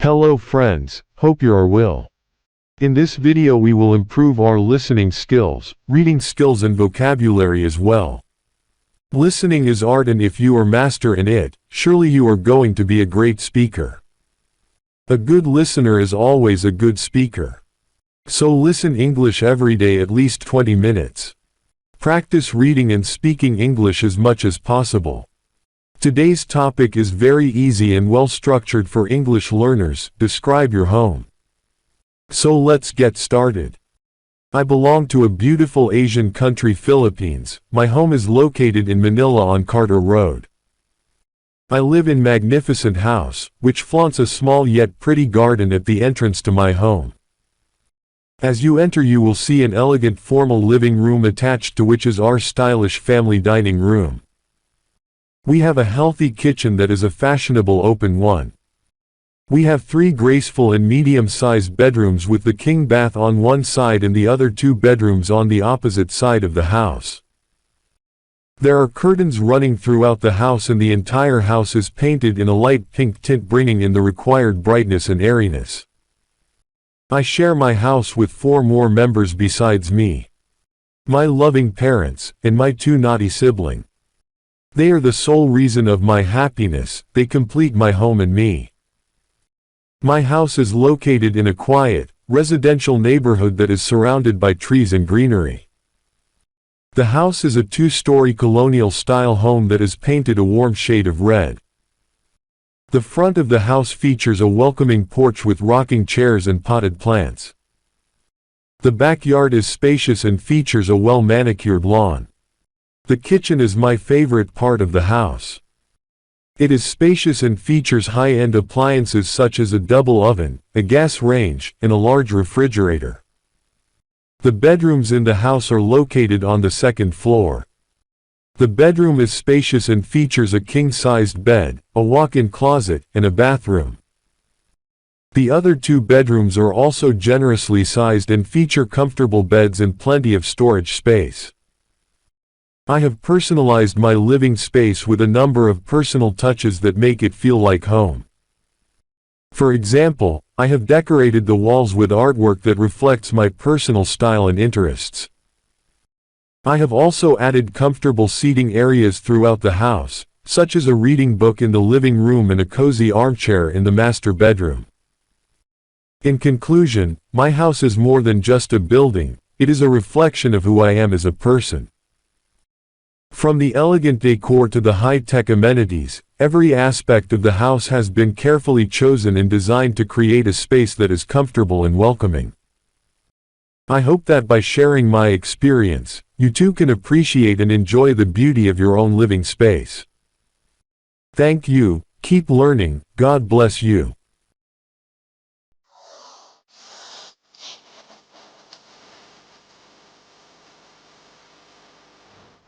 Hello friends, hope you are well. In this video we will improve our listening skills, reading skills and vocabulary as well. Listening is art, and if you are master in it, surely you are going to be a great speaker. A good listener is always a good speaker. So listen English every day at least 20 minutes. Practice reading and speaking English as much as possible. Today's topic is very easy and well structured for English learners. Describe your home. So let's get started. I belong to a beautiful Asian country, Philippines. My home is located in Manila on Carter Road. I live in magnificent house, which flaunts a small yet pretty garden at the entrance to my home. As you enter you will see an elegant formal living room attached to which is our stylish family dining room. We have a healthy kitchen that is a fashionable open one. We have 3 graceful and medium-sized bedrooms with the king bath on one side and the other 2 bedrooms on the opposite side of the house. There are curtains running throughout the house and the entire house is painted in a light pink tint, bringing in the required brightness and airiness. I share my house with 4 more members besides me. My loving parents, and my 2 naughty siblings. They are the sole reason of my happiness. They complete my home and me. My house is located in a quiet, residential neighborhood that is surrounded by trees and greenery. The house is a 2-story colonial-style home that is painted a warm shade of red. The front of the house features a welcoming porch with rocking chairs and potted plants. The backyard is spacious and features a well-manicured lawn. The kitchen is my favorite part of the house. It is spacious and features high-end appliances such as a double oven, a gas range, and a large refrigerator. The bedrooms in the house are located on the 2nd floor. The bedroom is spacious and features a king-sized bed, a walk-in closet, and a bathroom. The other 2 bedrooms are also generously sized and feature comfortable beds and plenty of storage space. I have personalized my living space with a number of personal touches that make it feel like home. For example, I have decorated the walls with artwork that reflects my personal style and interests. I have also added comfortable seating areas throughout the house, such as a reading book in the living room and a cozy armchair in the master bedroom. In conclusion, my house is more than just a building, it is a reflection of who I am as a person. From the elegant decor to the high-tech amenities, every aspect of the house has been carefully chosen and designed to create a space that is comfortable and welcoming. I hope that by sharing my experience, you too can appreciate and enjoy the beauty of your own living space. Thank you, keep learning, God bless you.